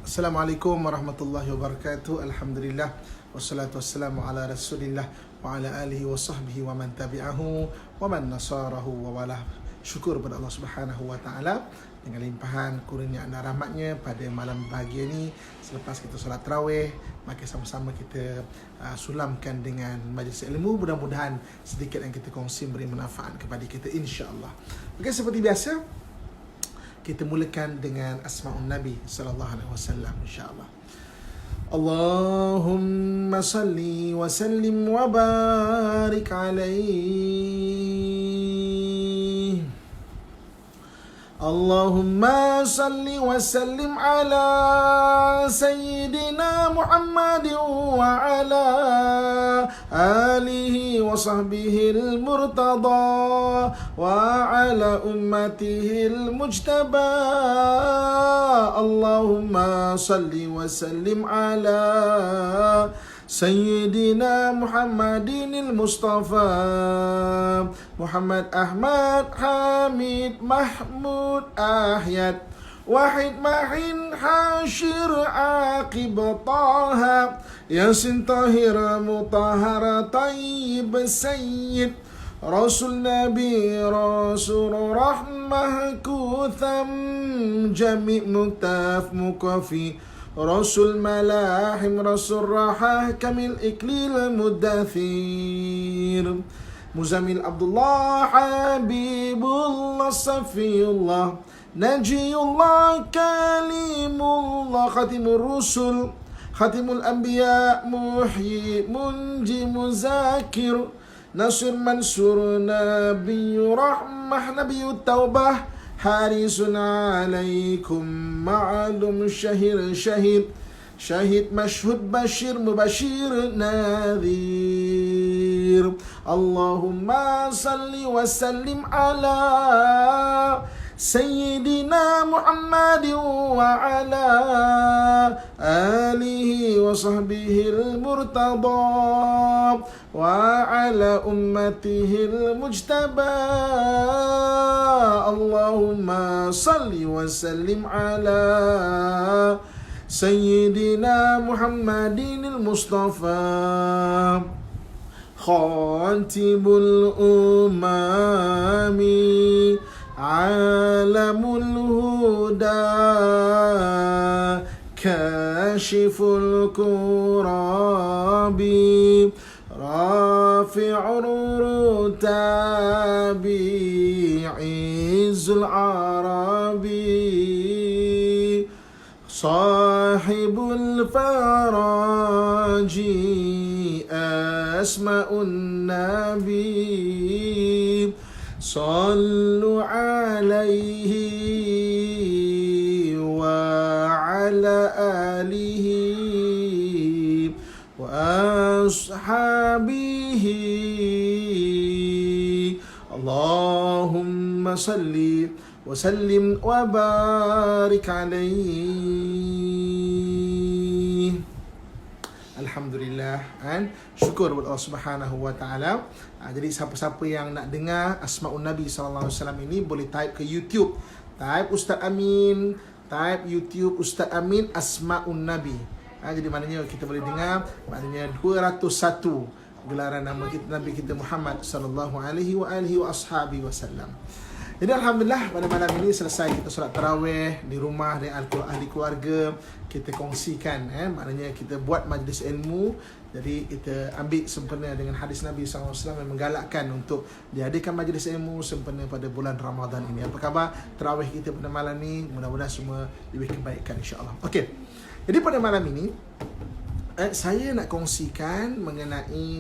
Assalamualaikum warahmatullahi wabarakatuh. Alhamdulillah wassalatu wassalamu ala Rasulillah wa ala alihi wa sahbihi wa man tabi'ahu wa man nasarahu wa walah. Syukur kepada Allah Subhanahu wa taala dengan limpahan kurnia dan rahmatnya pada malam bahagia ini. Selepas kita solat tarawih, maka sama-sama kita sulamkan dengan majlis ilmu. Mudah-mudahan sedikit yang kita kongsi beri manfaat kepada kita, insya-Allah. Okey, seperti biasa kita mulakan dengan asma'un Nabi sallallahu alaihi wasallam, insya-Allah. Allahumma salli wa sallim wa barik alaihi. Allahumma salli wa sallim ala sayyidina Muhammad wa ala alihi wa sahbihi al-murtada wa ala ummatihi al-mujtaba. Allahumma salli wa sallim ala Sayyidina Muhammadin al-Mustafa Muhammad Ahmad Hamid Mahmud Ahyad Wahid Mahin Hashir Aqib Taha Yasin Tahir Mutahara Tayyib Sayyid Rasul Nabi Rasul Rahmah Kutham Jami' Muktaf Mukafi Rasul Malahim Rasul Rahah Kamil Iklil Muddathir Muzamil Abdullah Habibullah Safiyullah Najiyullah Kalimullah Khatimul Rusul Khatimul Anbiya Muhyi Munji Muzakir Nasir Mansur Nabiyu Rahmah Nabiyu Taubah Harisun alaikum ma'alum syahir syahid Syahid mashhud bashir mubashir nadhir. Allahumma salli wa sallim ala Sayyidina Muhammad wa ala alihi wa sahbihi al-murtada wa ala ummatihi al-mujtaba. Allahumma salli wa sallim ala Sayyidina Muhammadin al-Mustafa Khatibul umami Alamul huda Kashiful kurabi Rafi'ur rutabi Izzul arabi Sahibul faraji Asma'un nabi Sallu alaihi wa ala alihi wa ashabihi. Allahumma salli wa sallim wa barik alaihi. Alhamdulillah, kan? Syukur kepada Allah Subhanahu wa taala. Jadi siapa-siapa yang nak dengar Asma'un Nabi sallallahu alaihi wasallam ini boleh type ke YouTube. Type Ustaz Amin, type YouTube Ustaz Amin Asma'un Nabi. Jadi maknanya kita boleh dengar, maknanya 201 gelaran nama kita Nabi kita Muhammad sallallahu alaihi wa alihi wa ashabi wasallam. Jadi alhamdulillah pada malam ini selesai kita solat tarawih di rumah dengan ahli keluarga, kita kongsikan, maknanya kita buat majlis ilmu. Jadi kita ambil sempena dengan hadis Nabi SAW yang menggalakkan untuk diadakan majlis ilmu sempena pada bulan Ramadan ini. Apa khabar tarawih kita pada malam ini? Mudah-mudahan semua lebih kebaikan, insya-Allah. Okey. Jadi pada malam ini saya nak kongsikan mengenai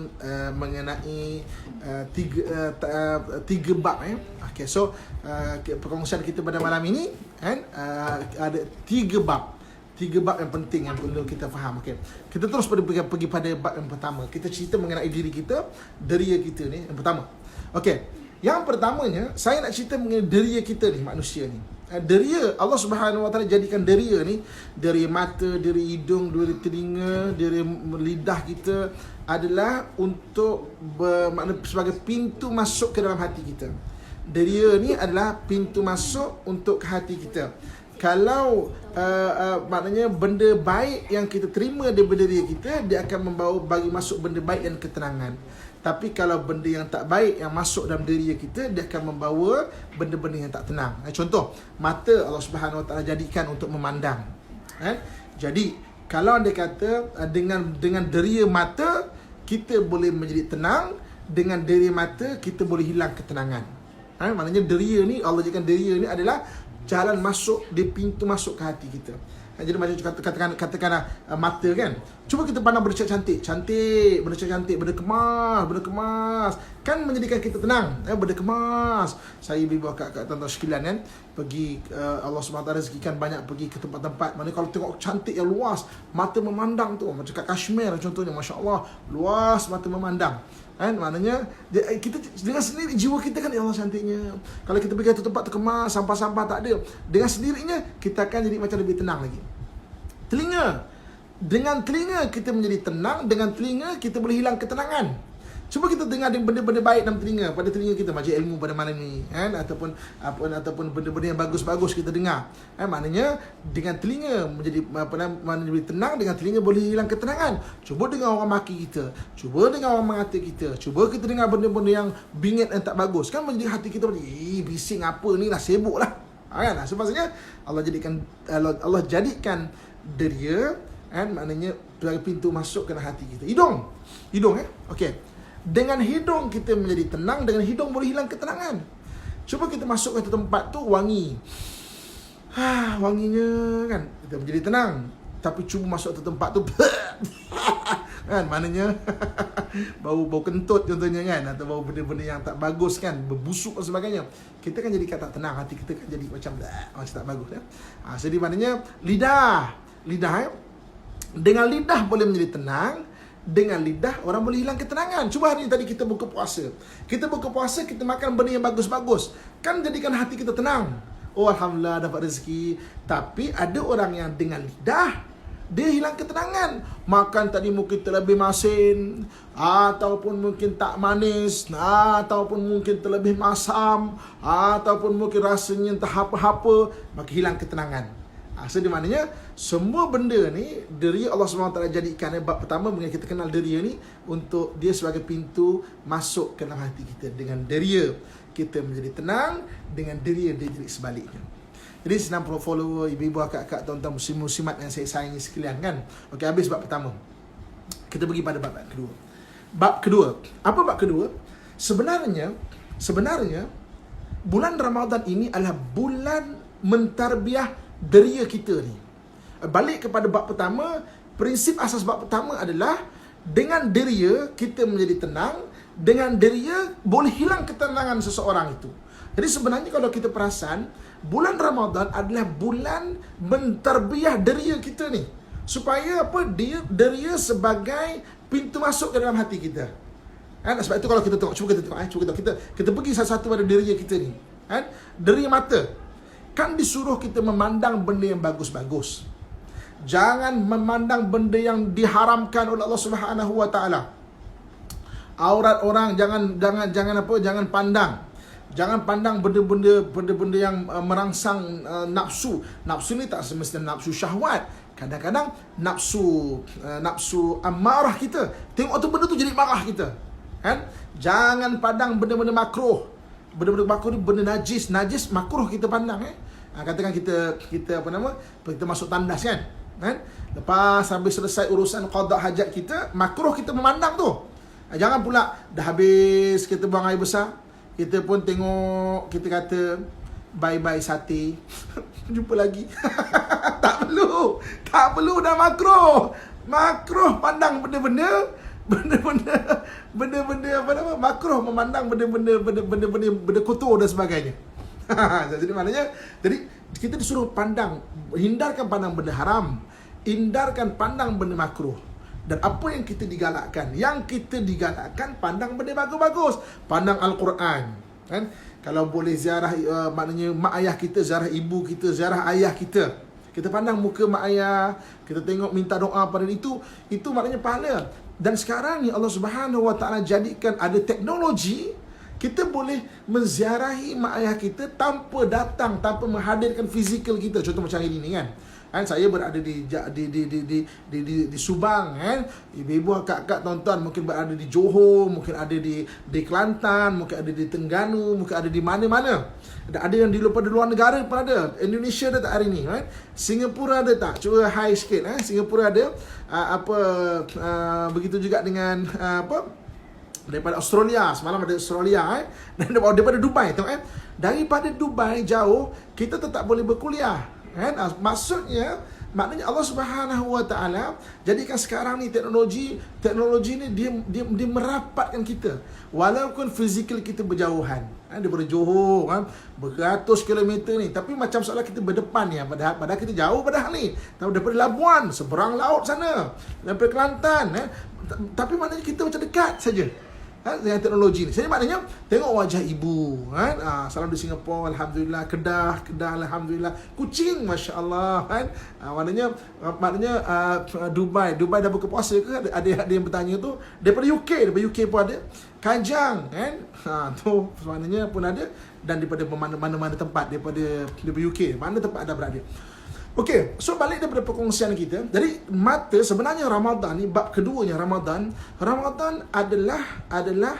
tiga bab. Okay, so perkongsian kita pada malam ini ada tiga bab yang penting yang perlu kita faham. Okay, kita terus pergi pada bab yang pertama. Kita cerita mengenai diri kita, deria kita ni yang pertama. Okay, yang pertamanya saya nak cerita mengenai deria kita ni, manusia ni. Deria, Allah Subhanahu Wa Taala jadikan deria ni, deria mata, deria hidung, deria telinga, deria lidah kita adalah untuk bermakna sebagai pintu masuk ke dalam hati kita. Deria ni adalah pintu masuk untuk ke hati kita. kalau maknanya benda baik yang kita terima daripada diri kita, dia akan membawa bagi masuk benda baik dan ketenangan. Tapi kalau benda yang tak baik yang masuk dalam diri kita, dia akan membawa benda-benda yang tak tenang. Contoh, mata Allah Subhanahu Wa Taala jadikan untuk memandang. Jadi kalau anda kata dengan deria mata kita boleh menjadi tenang, dengan deria mata kita boleh hilang ketenangan. Maknanya deria ni, Allah jadikan deria ni adalah jalan masuk, dia pintu masuk ke hati kita. Jadi macam katakanlah mata kan. Cuba kita pandang benda cantik, benda cantik, benda kemas, kan menjadikan kita tenang. Benda kemas. Saya bawa kat tuan-tuan sekalian kan, pergi Allah SWT rezekikan banyak pergi ke tempat-tempat mana kalau tengok cantik yang luas, mata memandang tu. Macam kat Kashmir contohnya, masya-Allah, luas mata memandang. Maknanya kita dengan sendiri jiwa kita kan, ya Allah cantiknya. Kalau kita pergi ke tempat terkemas, sampah-sampah tak ada, dengan sendirinya kita akan jadi macam lebih tenang lagi. Telinga, dengan telinga kita menjadi tenang, dengan telinga kita boleh hilang ketenangan. Cuba kita dengar benda-benda baik dalam telinga, pada telinga kita, macam ilmu pada malam ni ataupun benda-benda yang bagus-bagus kita dengar. Maknanya dengan telinga menjadi menjadi tenang, dengan telinga boleh hilang ketenangan. Cuba dengar orang maki kita, cuba dengar orang mengata kita, cuba kita dengar benda-benda yang bingit dan tak bagus, kan menjadi hati kita bising apa ni lah, sibuk lah. Sebabnya Allah jadikan deria maknanya sebagai pintu masuk ke hati kita. Hidung okey. Dengan hidung kita menjadi tenang, dengan hidung boleh hilang ketenangan. Cuba kita masuk ke tempat tu wangi. Wanginya kan, kita menjadi tenang. Tapi cuba masuk ke tempat tu kan, maknanya bau kentut contohnya kan, atau bau benda-benda yang tak bagus kan, berbusuk dan sebagainya. Kita kan jadi tak tenang, hati kita kan jadi macam tak bagus jadi maknanya lidah dengan lidah boleh menjadi tenang, dengan lidah orang boleh hilang ketenangan. Cuba hari ni tadi kita buka puasa, kita makan benda yang bagus-bagus, kan jadikan hati kita tenang. Oh alhamdulillah dapat rezeki. Tapi ada orang yang dengan lidah dia hilang ketenangan. Makan tadi mungkin terlebih masin, ataupun mungkin tak manis, ataupun mungkin terlebih masam, ataupun mungkin rasanya entah apa-apa, maka hilang ketenangan. Jadi maknanya semua benda ni deria Allah SWT jadikan. Bab pertama bila kita kenal deria ni, untuk dia sebagai pintu masuk ke dalam hati kita. Dengan deria kita menjadi tenang, dengan deria dia jadi sebaliknya. Jadi senang follower, ibu-ibu, akak-akak, tuan-tuan muslim-muslimat yang saya sayangi sekalian kan. Okey, habis bab pertama, kita pergi pada bab kedua. Bab kedua, apa bab kedua? Sebenarnya bulan Ramadan ini adalah bulan mentarbiah deria kita ni. Balik kepada bab pertama, prinsip asas bab pertama adalah dengan deria kita menjadi tenang, dengan deria boleh hilang ketenangan seseorang itu. Jadi sebenarnya kalau kita perasan, bulan Ramadan adalah bulan mentarbiah deria kita ni, supaya apa? Deria sebagai pintu masuk ke dalam hati kita. Sebab itu kalau kita tengok, cuba kita pergi satu-satu pada deria kita ni. Deria mata, kan disuruh kita memandang benda yang bagus-bagus. Jangan memandang benda yang diharamkan oleh Allah Subhanahu Wa Taala. Aurat orang jangan pandang. Jangan pandang benda-benda yang merangsang nafsu. Nafsu ni tak semestinya nafsu syahwat. Kadang-kadang nafsu amarah kita. Tengok tu benda tu jadi marah kita. Kan? Jangan pandang benda-benda makruh. Benda-benda makruh ni benda najis makruh kita pandang. Katakan kita masuk tandas kan? Lepas habis selesai urusan qada hajat kita, makruh kita memandang tu. Jangan pula dah habis kita buang air besar, kita pun tengok, kita kata bye-bye sate. Jumpa lagi. Tak perlu dah makruh. Makruh pandang benda-benda makruh memandang benda kotor dan sebagainya. Jadi maknanya, kita disuruh hindarkan pandang benda haram, hindarkan pandang benda makruh. Dan apa yang kita digalakkan? Yang kita digalakkan pandang benda bagus-bagus, pandang Al-Quran. Kan? Kalau boleh ziarah, maknanya mak ayah kita, ziarah ibu kita, ziarah ayah kita. Kita pandang muka mak ayah, kita tengok, minta doa pada itu maknanya pahala. Dan sekarang ni Allah Subhanahu Wa Taala jadikan ada teknologi, kita boleh menziarahi mak ayah kita tanpa datang, tanpa menghadirkan fizikal kita. Contoh macam ini kan. Saya berada di Subang kan. Ibu-ibu, kakak, tuan-tuan mungkin berada di Johor, mungkin ada di Kelantan, mungkin ada di Terengganu, mungkin ada di mana-mana. Ada yang di luar negara pun ada. Indonesia ada tak hari ni kan? Singapura ada tak? Cuba high sikit Singapura ada. Begitu juga dengan daripada Australia, semalam ada Australia dan daripada Dubai tengok daripada Dubai jauh, kita tetap boleh berkuliah kan. Maknanya Allah Subhanahu Wa Taala jadikan sekarang ni teknologi ni dia merapatkan kita walaupun fizikal kita berjauhan daripada Johor beratus kilometer ni, tapi macam seolah kita berdepan ni padahal kita jauh padahal ni daripada Labuan seberang laut sana, daripada Kelantan tapi maknanya kita macam dekat saja dengan teknologi ni. Jadi maknanya tengok wajah ibu salam di Singapura, alhamdulillah. Kedah alhamdulillah. Kuching masya-Allah kan. Maknanya Dubai dah buka puasa ke? Ada yang bertanya tu daripada UK pun ada. Kajang kan. Tu maknanya pun ada, dan daripada mana-mana tempat daripada UK, mana tempat ada berada. Okey, so balik daripada perkongsian kita. Jadi mata sebenarnya Ramadan ni, bab keduanya Ramadan adalah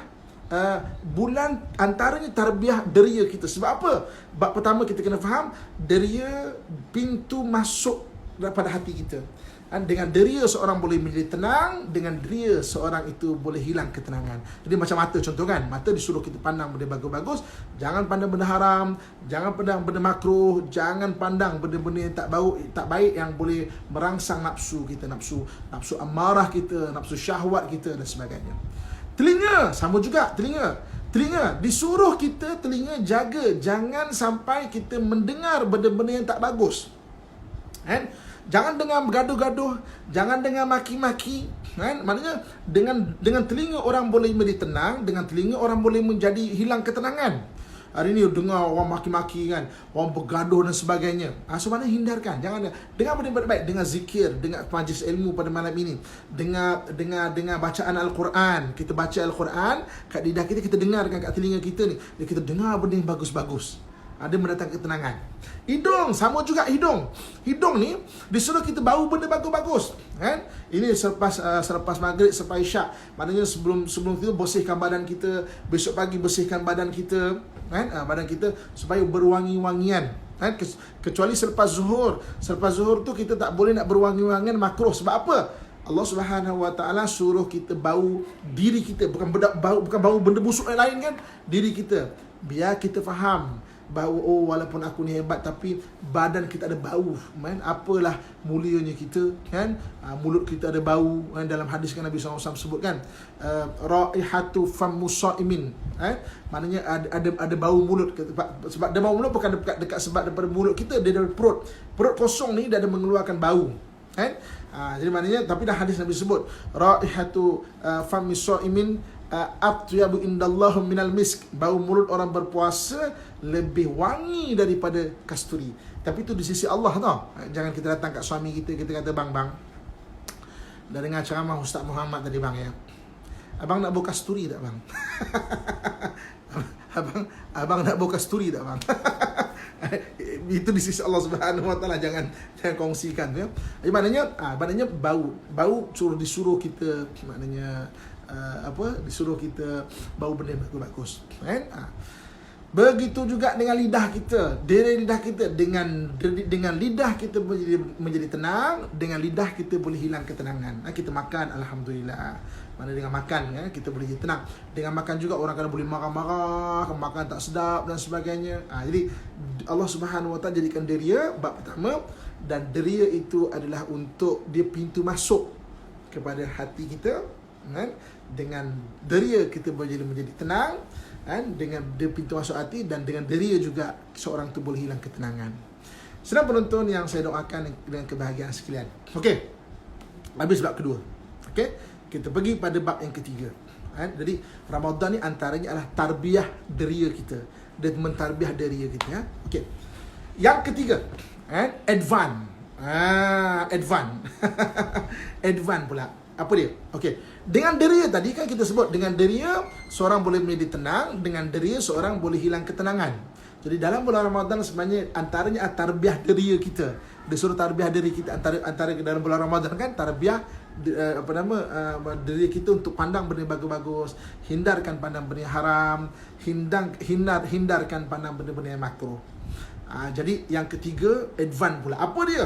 bulan antaranya tarbiyah deria kita. Sebab apa? Bab pertama kita kena faham deria pintu masuk daripada hati kita. Dengan deria seorang boleh menjadi tenang, dengan deria seorang itu boleh hilang ketenangan. Jadi macam mata contoh kan, mata disuruh kita pandang benda bagus-bagus, jangan pandang benda haram, jangan pandang benda makruh, jangan pandang benda-benda yang tak baik yang boleh merangsang nafsu kita, nafsu amarah kita, nafsu syahwat kita dan sebagainya. Telinga sama juga, telinga disuruh kita jaga jangan sampai kita mendengar benda-benda yang tak bagus. Jangan dengar bergaduh-gaduh, jangan dengar maki-maki kan? Maknanya dengan telinga orang boleh menjadi tenang, dengan telinga orang boleh menjadi hilang ketenangan. Hari ni dengar orang maki-maki kan, orang bergaduh dan sebagainya. So mana hindarkan, jangan dengar benda baik, dengar zikir, dengar majlis ilmu pada malam ini, dengar bacaan Al-Quran. Kita baca Al-Quran kat lidah kita dengarkan kat telinga kita ni, kita dengar benda yang bagus-bagus. Ada mendatangkan ketenangan. Hidung sama juga, hidung ni disuruh kita bau benda bagus-bagus kan. Ini selepas maghrib sampai isyak, maknanya sebelum itu bersihkan badan kita, besok pagi bersihkan badan kita kan, badan kita supaya berwangi-wangian kan. Kecuali selepas zuhur tu kita tak boleh nak berwangi-wangian, makruh. Sebab apa? Allah Subhanahu Wa Taala suruh kita bau diri kita, bukan bau benda busuk yang lain kan, diri kita. Biar kita faham bahawa walaupun aku ni hebat tapi badan kita ada bau kan. Apalah mulianya kita kan, mulut kita ada bau kan. Dalam hadis kan Nabi SAW sebut kan, raihatu fammu shaimin maknanya ada bau mulut. Sebab ada bau mulut bukan dekat sebab daripada mulut kita, dia dari perut kosong ni dia ada mengeluarkan bau kan. Jadi maknanya, tapi dah hadis Nabi sebut raihatu fammi shaimin atyabu indallahu minal misk, bau mulut orang berpuasa lebih wangi daripada kasturi. Tapi itu di sisi Allah tau. Jangan kita datang kat suami kita kata, bang dah dengar ceramah Ustaz Muhammad tadi bang ya, abang nak bau kasturi tak bang? abang nak bau kasturi tak bang? Itu di sisi Allah Subhanahu Wa Taala, jangan kongsikan ya. Maknanya bau disuruh kita, maknanya disuruh kita bau benda bagus kan. Begitu juga dengan lidah kita, diri lidah kita, dengan lidah kita menjadi tenang, dengan lidah kita boleh hilang ketenangan. Kita makan alhamdulillah, mana dengan makan ya, kita boleh jadi tenang. Dengan makan juga orang kadang boleh marah-marah, makan tak sedap dan sebagainya. Jadi Allah Subhanahu Wa Taala jadikan deria bab pertama, dan deria itu adalah untuk dia pintu masuk kepada hati kita kan. Dengan deria kita boleh menjadi tenang kan, dengan dia pintu masuk hati, dan dengan deria juga seorang tu boleh hilang ketenangan. Sedang penonton yang saya doakan dengan kebahagiaan sekalian. Okey, habis bab kedua. Okey, kita pergi pada bab yang ketiga kan. Jadi Ramadan ni antaranya adalah tarbiyah deria kita, dan mentarbiah deria kita ya. Okey, yang ketiga kan, advance. Advance pula. Apa dia? Okey. Dengan deria tadi kan kita sebut, dengan deria seorang boleh menjadi tenang, dengan deria seorang boleh hilang ketenangan. Jadi dalam bulan Ramadan sebenarnya antaranya tarbiyah deria kita. Dia suruh tarbiyah diri kita antara dalam bulan Ramadan kan, tarbiyah diri kita untuk pandang benda bagus-bagus, hindarkan pandang benda haram, hindarkan pandang benda-benda yang makruh. Jadi yang ketiga, advance pula. Apa dia?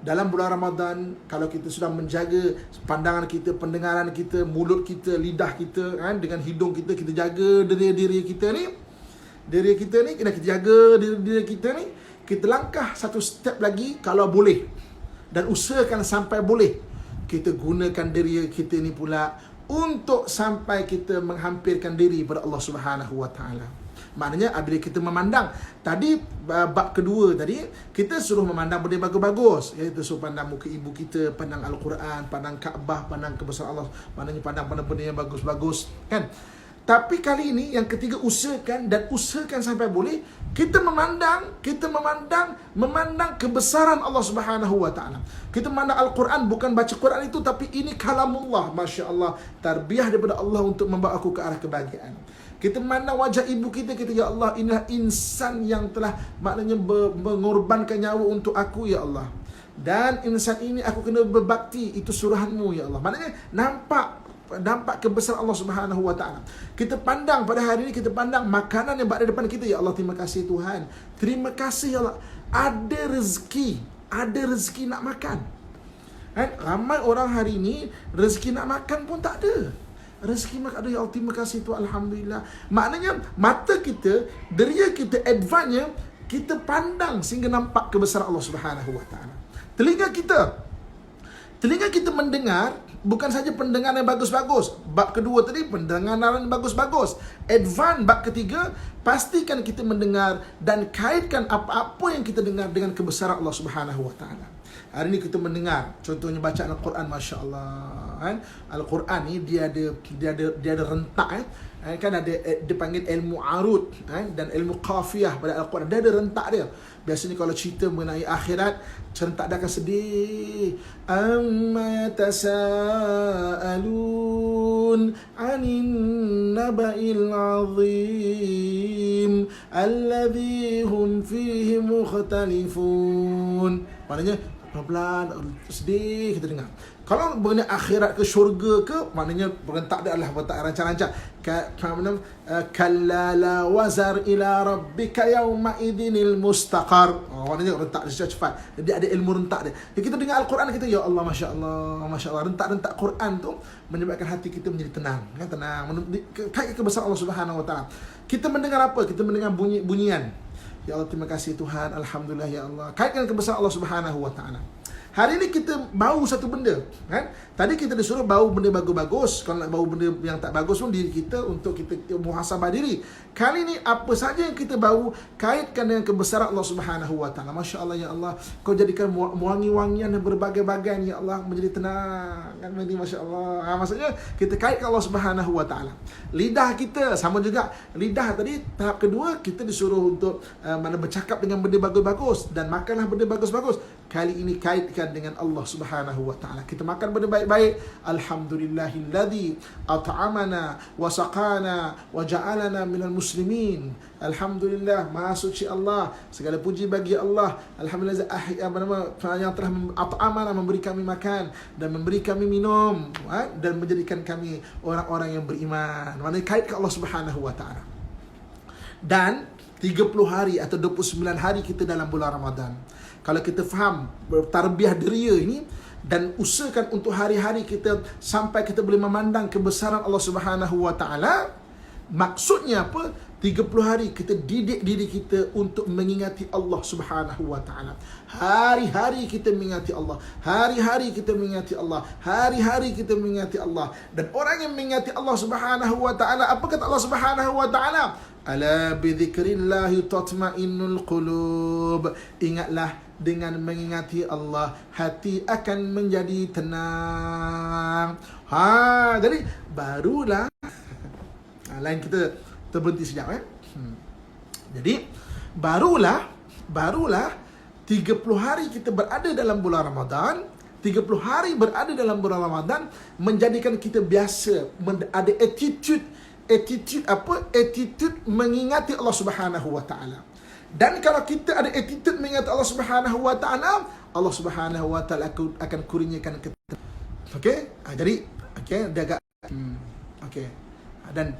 Dalam bulan Ramadan, kalau kita sudah menjaga pandangan kita, pendengaran kita, mulut kita, lidah kita, kan, dengan hidung kita, kita jaga diri kita ni. Diri kita ni, kena kita jaga diri kita ni. Kita langkah satu step lagi kalau boleh. Dan usahakan sampai boleh. Kita gunakan diri kita ni pula untuk sampai kita menghampirkan diri pada Allah Subhanahu Wa Taala. Maknanya apabila kita memandang, tadi bab kedua tadi kita suruh memandang benda bagus-bagus, iaitu suruh pandang muka ibu kita, pandang Al-Quran, pandang Kaabah, pandang kebesaran Allah, maknanya pandang benda yang bagus-bagus, kan? Tapi kali ini yang ketiga, usahakan sampai boleh kita memandang kebesaran Allah Subhanahu Wa Taala. Kita memandang Al-Quran, bukan baca Quran itu, tapi ini kalamullah, masya-Allah, tarbiyah daripada Allah untuk membawa aku ke arah kebahagiaan. Kita memandang wajah ibu kita, ya Allah, inilah insan yang telah maknanya mengorbankan nyawa untuk aku, ya Allah. Dan insan ini aku kena berbakti, itu suruhanmu, ya Allah. Maknanya nampak kebesaran Allah Subhanahu Wa Taala. Kita pandang pada hari ini, kita pandang makanan yang berada depan kita, ya Allah, terima kasih Tuhan. Terima kasih, ya Allah. Ada rezeki nak makan. Kan? Ramai orang hari ini rezeki nak makan pun tak ada. Rezeki makan ada, ya Allah, terima kasih Tuhan, alhamdulillah. Maknanya mata kita, deria kita, advance-nya kita pandang sehingga nampak kebesaran Allah Subhanahu Wa Taala. Telinga kita mendengar, bukan saja pendengaran yang bagus-bagus. Bab kedua tadi pendengaran yang bagus-bagus. Advance bab ketiga, pastikan kita mendengar dan kaitkan apa-apa yang kita dengar dengan kebesaran Allah Subhanahu Wa Taala. Hari ini kita mendengar, contohnya bacaan Al-Quran, masya-Allah, kan? Al-Quran ni dia ada rentak, kan, ada dipanggil ilmu arud, dan ilmu qafiyah pada Al-Quran. Dia ada rentak dia. Biasanya kalau cerita mengenai akhirat, rentak dia akan sedih. Amma yatasaalun 'anin naba'il 'azim alladhi hum fihi mukhtalifun. Maknanya pelan-pelan, sedih kita dengar. Kalau mengenai akhirat ke syurga ke, maknanya berentak dia adalah berentak rancang-rancang. Kalla la wazar ila rabbika yawma idinil mustaqar. Maknanya rentak dia cepat. Jadi ada ilmu rentak dia. Jadi kita dengar Al-Quran, kita, ya Allah, masya-Allah, masya-Allah. Rentak-rentak Quran tu menyebabkan hati kita menjadi tenang, kan, tenang. Kaitkan kebesaran Allah Subhanahu Wa Taala. Kita mendengar apa? Kita mendengar bunyian. Ya Allah, terima kasih Tuhan, alhamdulillah, ya Allah. Kaitkan kebesaran Allah Subhanahu Wa Taala. Hari ini kita bau satu benda, kan? Tadi kita disuruh bau benda bagus-bagus. Kalau nak bau benda yang tak bagus pun, diri kita untuk kita muhasabah diri. Kali ini apa saja yang kita bau, kaitkan dengan kebesaran Allah Subhanahu Wa Taala. Masya-Allah, ya Allah, Kau jadikan wangi-wangian yang berbagai-bagai, ya Allah, menjadi tenang, kan? Ini masya-Allah. Maksudnya kita kaitkan Allah Subhanahu Wa Taala. Lidah kita sama juga. Lidah tadi tahap kedua, kita disuruh untuk bercakap dengan benda bagus-bagus dan makanlah benda bagus-bagus. Kali ini kaitkan dengan Allah Subhanahu Wa Taala. Kita makan benda baik-baik. Alhamdulillahilladzi at'amana wa saqana wa ja'alana minal muslimin. Alhamdulillah, Maha Suci Allah. Segala puji bagi Allah. Alhamdulillah yang telah at'amana, memberi kami makan dan memberi kami minum, dan menjadikan kami orang-orang yang beriman. Maknanya kaitkan Allah Subhanahu Wa Taala. Dan 30 hari atau 29 hari kita dalam bulan Ramadan. Kalau kita faham tarbiyah deria ini dan usahakan untuk hari-hari kita sampai kita boleh memandang kebesaran Allah Subhanahu Wa Taala, maksudnya apa? 30 hari kita didik diri kita untuk mengingati Allah Subhanahu Wa Taala. Hari-hari kita mengingati Allah. Hari-hari kita mengingati Allah. Hari-hari kita mengingati Allah. Dan orang yang mengingati Allah Subhanahu Wa Taala, apa kata Allah Subhanahu Wa Taala? Ala bi dzikrillahi tatma'innul qulub. Ingatlah, dengan mengingati Allah, hati akan menjadi tenang. Jadi barulah lain kita terberhenti sekejap, Jadi barulah 30 hari kita berada dalam bulan Ramadan, 30 hari berada dalam bulan Ramadan menjadikan kita biasa, ada attitude mengingati Allah Subhanahu wa taala. Dan kalau kita ada attitude mengingati Allah Subhanahu wa taala, Allah Subhanahu wa taala akan kurniakan kita. Okey? Jadi dia agak okey. Dan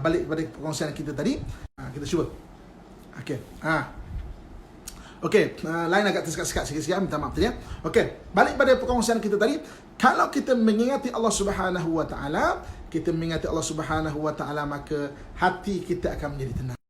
balik pada perkongsian kita tadi, kita cuba. Okey. Okey, lain agak tersekat-sekat sikit-sikit, minta maaf tadi ya. Okey, balik pada perkongsian kita tadi, kalau kita mengingati Allah Subhanahu wa taala, maka hati kita akan menjadi tenang.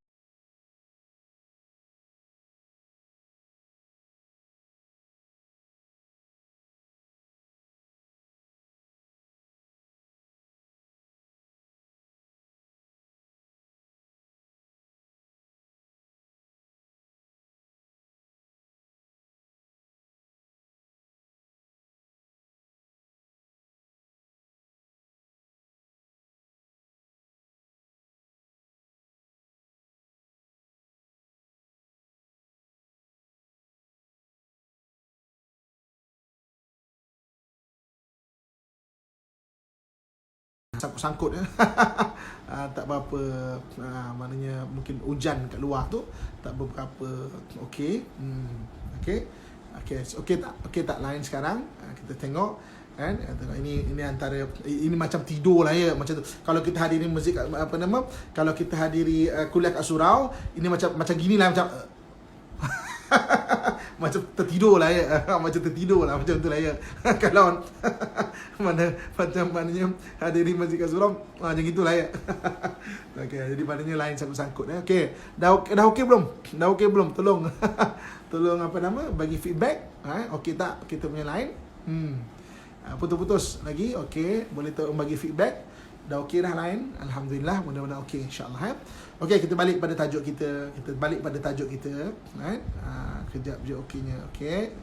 Sangkut ya. Tak berapa, maknanya mungkin hujan kat luar tu tak berapa okey. Okey tak lain sekarang. Kita tengok kan, ini antara ini macam tidur lah ya, macam tu. Kalau kita hadiri masjid kalau kita hadiri kuliah kat surau, ini macam ginilah, macam macam tertidur lah ya. Macam tu lah ya. Kalau maknanya hadiri masjid kat surau, macam gitulah ya. Okey, jadi maknanya lain sangkut ya. Okey, dah okey belum? Tolong tolong bagi feedback. Okey tak kita punya lain? Putus-putus lagi. Okey, boleh tolong bagi feedback. Dah okey dah lain? Alhamdulillah, mudah-mudahan okey insya-Allah ya. Okey, kita balik pada tajuk kita. Kejap je okeynya. Okey.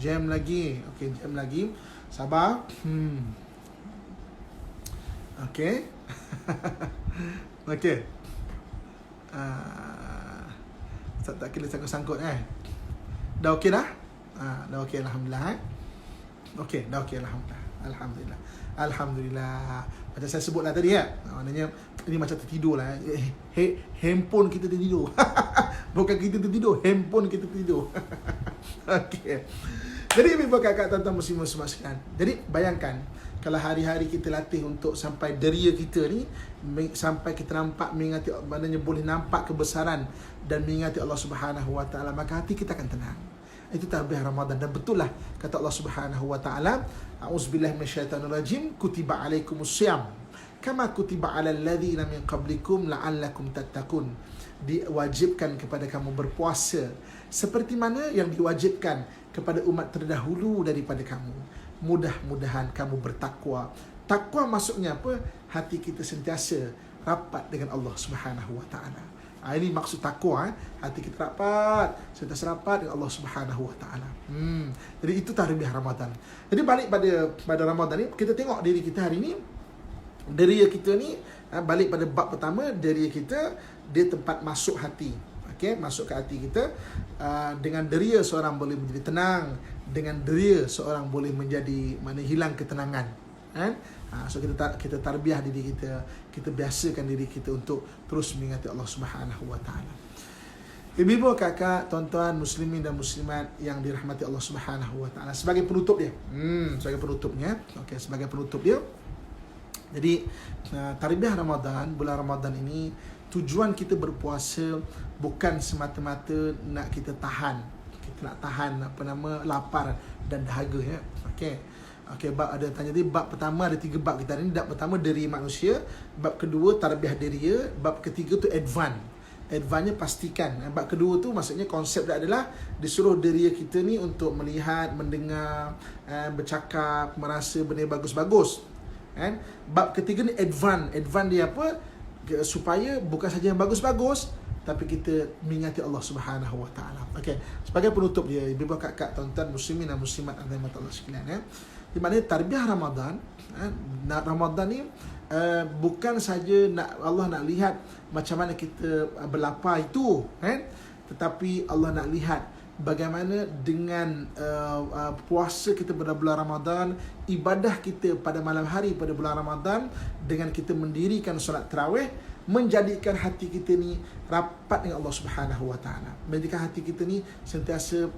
Jam lagi. Sabar. Okey. Okey. Tak kena sangkut Dah okey dah? Dah okey alhamdulillah. Okey, dah okey alhamdulillah. Macam saya sebutlah tadi ya. Maknanya ini macam tertidur lah. Handphone kita tertidur. Bukan kita tertidur, handphone kita tertidur. Okey. Jadi ibu kakak tuan-tuan muslim-muslimat sekalian. Jadi bayangkan kalau hari-hari kita latih untuk sampai deria kita ni, sampai kita nampak mengingati, maknanya boleh nampak kebesaran dan mengingati Allah Subhanahu wa taala, maka hati kita akan tenang. Itu tarbiyah Ramadan. Dan betul lah kata Allah Subhanahu wa taala, a'udzubillahi minasyaitonirrajim, kutiba alaikumusiyam kama kutiba alal ladzina min qablikum la'allakum tattaqun. Diwajibkan kepada kamu berpuasa seperti mana yang diwajibkan kepada umat terdahulu daripada kamu. Mudah-mudahan kamu bertakwa. Takwa maksudnya apa? Hati kita sentiasa rapat dengan Allah Subhanahu wa taala. Ini maksud takwa. Hati kita rapat, sentiasa rapat dengan Allah Subhanahu wa taala. Jadi itu tarbiyah Ramadan. Jadi balik pada Ramadan ni, kita tengok diri kita hari ni. Deria kita ni, balik pada bab pertama, deria kita dia tempat masuk hati. Okey, masuk ke hati kita. Dengan deria seorang boleh menjadi tenang, dengan deria seorang boleh menjadi hilang ketenangan. So kita tarbiyah diri kita, kita biasakan diri kita untuk terus mengingati Allah Subhanahu wa taala. Ibu-ibu, kakak, tuan-tuan muslimin dan muslimat yang dirahmati Allah Subhanahu wa taala, sebagai penutup dia. Sebagai penutupnya. Okey, sebagai penutup dia. Jadi tarbiyah Ramadan, bulan Ramadan ini, tujuan kita berpuasa bukan semata-mata nak kita tahan. Kita nak tahan lapar dan dahaga ya. Okey, bab ada tanya tadi, bab pertama ada 3 bab kita hari ni. Bab pertama diri manusia, bab kedua tarbiyah deria, bab ketiga tu advance-nya pastikan. Bab kedua tu maksudnya konsep dia adalah disuruh deria kita ni untuk melihat, mendengar, bercakap, merasa benda yang bagus-bagus. Bab ketiga ni advance dia apa? Supaya bukan saja yang bagus-bagus, tapi kita mengingati Allah Subhanahu wa taala. Okey, sebagai penutup dia, ibu kakak, tuan-tuan muslimin dan muslimat yang dirahmati Allah sekalian di mana tarbiyah Ramadan, Ramadan ni bukan saja Allah nak lihat macam mana kita berlapar itu, tetapi Allah nak lihat bagaimana dengan puasa kita pada bulan Ramadan, ibadah kita pada malam hari pada bulan Ramadan, dengan kita mendirikan solat tarawih, menjadikan hati kita ni rapat dengan Allah Subhanahu wa taala. Menjadikan hati kita ni sentiasa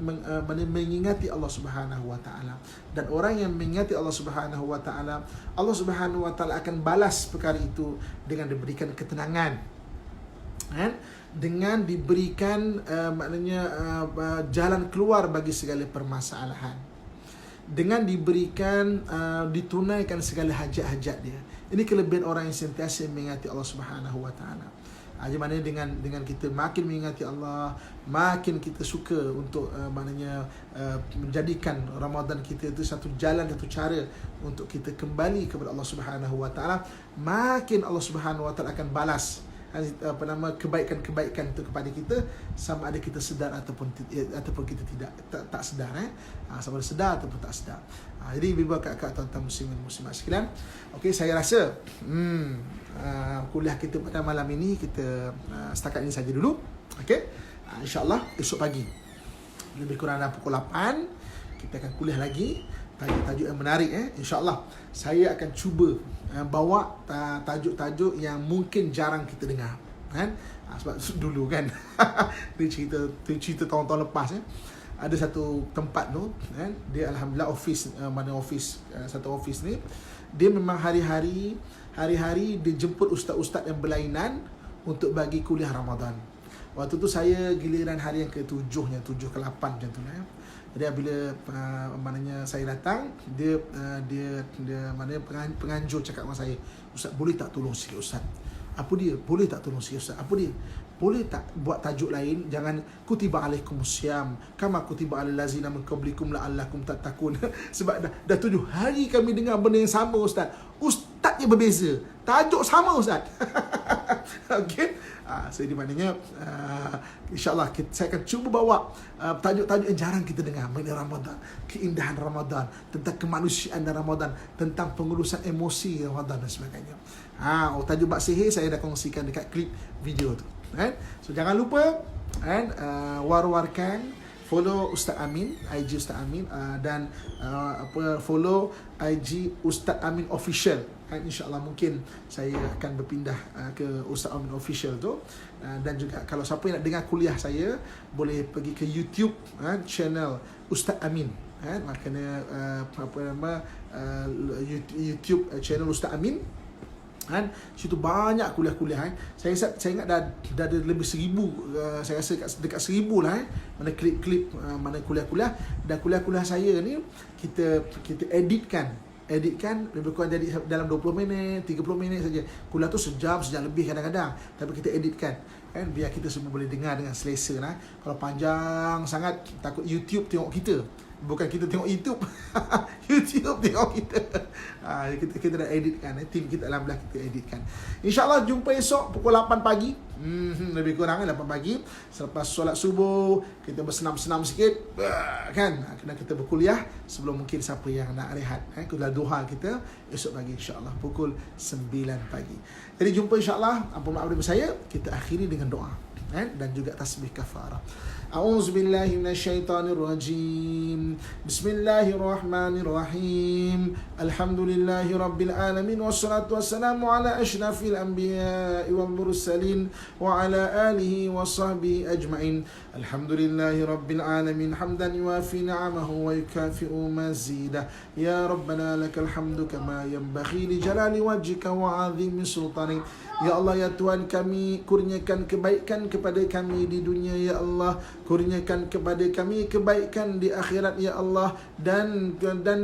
mengingati Allah Subhanahu wa taala. Dan orang yang mengingati Allah Subhanahu wa taala, Allah Subhanahu wa taala akan balas perkara itu dengan diberikan ketenangan. Dengan diberikan jalan keluar bagi segala permasalahan, dengan diberikan ditunaikan segala hajat-hajat dia. Ini kelebihan orang yang sentiasa mengingati Allah Subhanahu wa taala. Jadi mana dengan kita makin mengingati Allah, makin kita suka untuk menjadikan Ramadan kita itu satu jalan, satu cara untuk kita kembali kepada Allah Subhanahu wa taala, makin Allah Subhanahu wa taala akan balas kebaikan-kebaikan itu kepada kita, sama ada kita sedar ataupun kita tak sedar, sama ada sedar ataupun tak sedar. Jadi ibu kakak tuan-tuan muslimin muslimat sekalian, okey, saya rasa kuliah kita pada malam ini kita setakat ini saja dulu. Okey, insya-Allah esok pagi lebih kurang dalam pukul 8 kita akan kuliah lagi, tajuk-tajuk yang menarik. InsyaAllah saya akan cuba bawa tajuk-tajuk yang mungkin jarang kita dengar, kan? Sebab dulu kan cerita tahun-tahun lepas, ada satu tempat tu, kan? Dia alhamdulillah satu office ni, dia memang hari-hari dia jemput ustaz-ustaz yang berlainan untuk bagi kuliah Ramadan. Waktu tu saya giliran hari yang ke-7 ke-8 macam tu lah. Jadi bila saya datang, dia penganjur cakap dengan saya, "Ustaz, boleh tak tolong sikit Ustaz?" "Apa dia?" "Boleh tak tolong sikit Ustaz?" "Apa dia?" "Boleh tak buat tajuk lain, jangan kutiba alaikumusiyam kama kutiba alal ladzina min qablikum la'allakum tattaqun." Sebab dah 7 hari kami dengar benda yang sama Ustaz. Ustaznya berbeza, tajuk sama Ustaz. Okey. So di maknanya insya-Allah saya akan cuba bawa tajuk-tajuk yang jarang kita dengar mengenai Ramadan, keindahan Ramadan, tentang kemanusiaan dalam Ramadan, tentang pengurusan emosi Ramadan dan sebagainya. Tajuk bab sihir saya dah kongsikan dekat klip video tu, kan? So jangan lupa war-warkan follow Ustaz Amin, IG Ustaz Amin, dan follow IG Ustaz Amin Official. InsyaAllah mungkin saya akan berpindah ke Ustaz Amin Official tu. Dan juga kalau siapa yang nak dengar kuliah saya, boleh pergi ke YouTube channel Ustaz Amin. Maknanya YouTube channel Ustaz Amin. Situ banyak kuliah-kuliah. Saya ingat dah ada lebih 1000, saya rasa dekat 1000 lah mana klip-klip mana kuliah-kuliah. Dan kuliah-kuliah saya ni kita editkan lebih kurang jadi dalam 20 minit, 30 minit saja. Kuliah tu sejam lebih kadang-kadang, tapi kita editkan, kan, biar kita semua boleh dengar dengan selesa lah. Kalau panjang sangat, takut YouTube tengok kita. Bukan kita tengok YouTube. YouTube tengok kita. Kita dah editkan, tim kita alhamdulillah kita editkan. InsyaAllah jumpa esok pukul 8 pagi. Lebih kurang 8 pagi. Selepas solat subuh, kita bersenam-senam sikit, kan? Kena kita berkuliah sebelum mungkin siapa yang nak rehat. Kuliah duha kita esok pagi insyaAllah pukul 9 pagi. Jadi jumpa insyaAllah. Ampun maaf daripada saya. Kita akhiri dengan doa, dan juga tasbih kafarah. A'udzu billahi minasyaitonir rajim. Bismillahirrahmanirrahim. Alhamdulillahi rabbil alamin wassalatu wassalamu ala asyrafil anbiya'i wal mursalin wa ala alihi wa sahbihi ajma'in. Alhamdulillahi rabbil alamin hamdan yuwafi ni'amahu wa yukafi'u mazidah. Ya rabbana lakal hamdu kama yanbaghi li jalali wajhika wa 'azimi sultanik. Ya Allah, ya Tuhan kami, kurniakan kebaikan kepada kami di dunia, ya Allah. Kurniakan kepada kami kebaikan di akhirat, ya Allah. Dan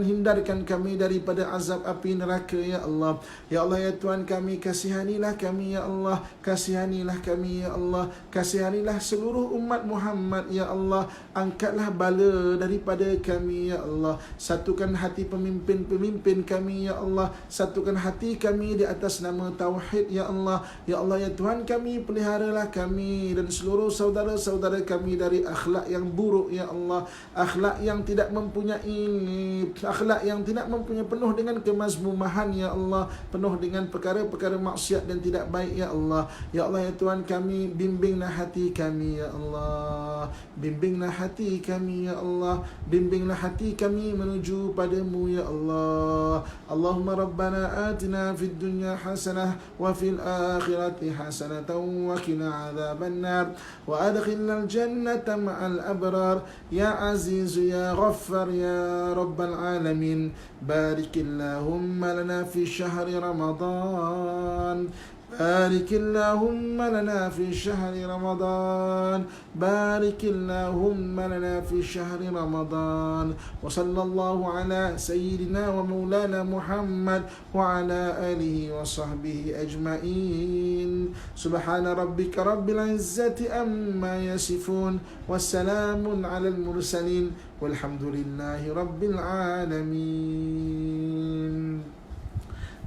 hindarkan kami daripada azab api neraka, ya Allah. Ya Allah, ya Tuhan kami, kasihanilah kami, ya Allah. Kasihanilah kami, ya Allah. Kasihanilah seluruh umat Muhammad, ya Allah. Angkatlah bala daripada kami, ya Allah. Satukan hati pemimpin-pemimpin kami, ya Allah. Satukan hati kami di atas nama Tauhid, ya Allah. Ya Allah, ya Tuhan kami, peliharalah kami dan seluruh saudara-saudara kami dari akhlak yang buruk ya Allah, akhlak yang tidak mempunyai, akhlak yang tidak mempunyai, penuh dengan kemazmumahan ya Allah, penuh dengan perkara-perkara maksiat dan tidak baik ya Allah. Ya Allah ya Tuhan kami, bimbinglah hati kami ya Allah, bimbinglah hati kami ya Allah, bimbinglah hati kami menuju padamu ya Allah. Allahumma rabbana atina fid dunya hasanah wa fil akhirati hasanatan wa qina adzaban nar wa adkhilnal jannata ma'al abrar ya aziz ya ghaffar ya rabbal alamin. Barikillahumma lana fi syahri Ramadan, بارك اللهم لنا في شهر رمضان، بارك اللهم لنا في شهر رمضان. وصلى الله على سيدنا ومولانا محمد وعلى آله وصحبه أجمعين. سبحان ربك رب العزة أما يصفون والسلام على المرسلين والحمد لله رب العالمين.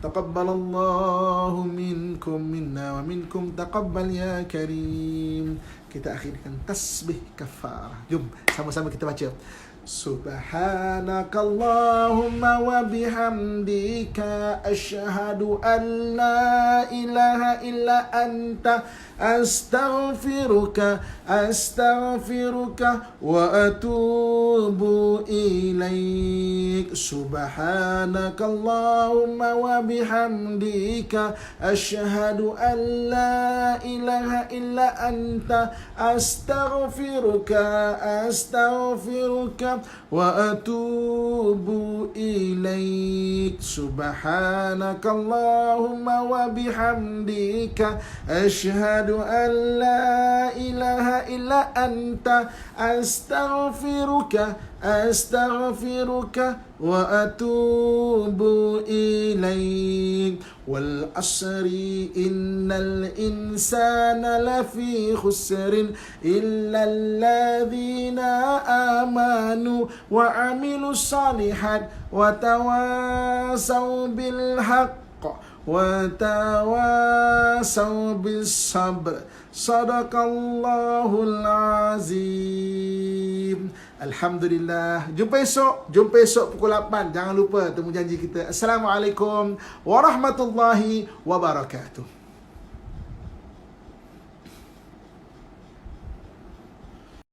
تقبل الله منكم منا ومنكم تقبل يا كريم. Kita akhirkan tasbih kafarah. Jom sama-sama kita baca. Subhanakallahumma wa bihamdika asyhadu an la ilaha illa anta astaghfiruka wa atubu ilaik. Subhanakallahumma wa bihamdika asyhadu an la ilaha illa anta astaghfiruka wa atubu ilaik. Subhanakallahumma wa bihamdika asyhadu an la ilaha illa anta astaghfiruka wa atubu ilaik. Wal asri innal insana lafi khusrin illa alladhina amanu wa amilus salihat wa tawasaw bil haqq wa tawasaw bis sabr. Sadaqallahul azim. Alhamdulillah. Jumpa esok pukul 8. Jangan lupa temu janji kita. Assalamualaikum warahmatullahi wabarakatuh.